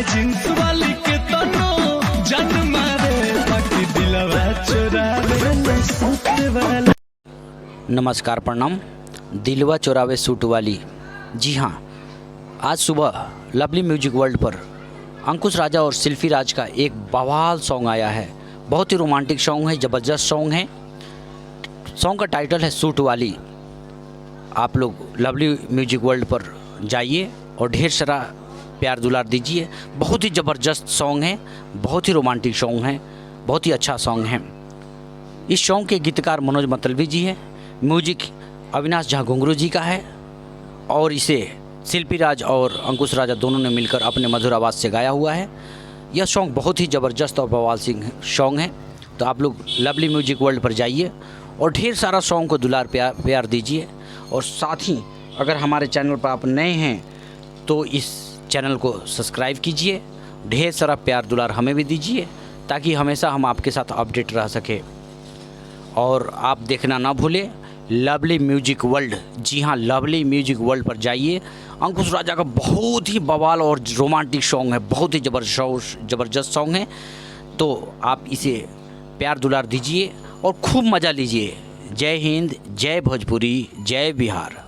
Jeans वाली के तनो जान मारे बाकी दिलवा चुरावे सूट वाली। नमस्कार, प्रणाम। दिलवा चुरावे सूट वाली, जी हाँ, आज सुबह लवली म्यूजिक वर्ल्ड पर अंकुश राजा और शिल्पी राज का एक बवाल सॉन्ग आया है। बहुत ही रोमांटिक सॉन्ग है, ज़बरदस्त सॉन्ग है। सॉन्ग का टाइटल है सूट वाली। आप लोग लवली म्यूजिक वर्ल्ड पर जाइए और ढेर सारा प्यार दुलार दीजिए। बहुत ही ज़बरदस्त सॉन्ग है, बहुत ही रोमांटिक सॉन्ग है, बहुत ही अच्छा सॉन्ग है। इस सॉन्ग के गीतकार मनोज मतलबी जी है, म्यूजिक अविनाश झा घुंघरू जी का है और इसे शिल्पी राज और अंकुश राजा दोनों ने मिलकर अपने मधुर आवाज़ से गाया हुआ है। यह सॉन्ग बहुत ही ज़बरदस्त और बवाल सिंह सॉन्ग है। तो आप लोग लवली म्यूजिक वर्ल्ड पर जाइए और ढेर सारा सॉन्ग को दुलार प्यार दीजिए। और साथ ही अगर हमारे चैनल पर आप नए हैं तो इस चैनल को सब्सक्राइब कीजिए, ढेर सारा प्यार दुलार हमें भी दीजिए ताकि हमेशा हम आपके साथ अपडेट रह सके। और आप देखना ना भूलें लवली म्यूजिक वर्ल्ड। जी हाँ, लवली म्यूजिक वर्ल्ड पर जाइए। अंकुश राजा का बहुत ही बवाल और रोमांटिक सॉन्ग है, बहुत ही ज़बरदस्त सॉन्ग है। तो आप इसे प्यार दुलार दीजिए और खूब मज़ा लीजिए। जय हिंद, जय भोजपुरी, जय बिहार।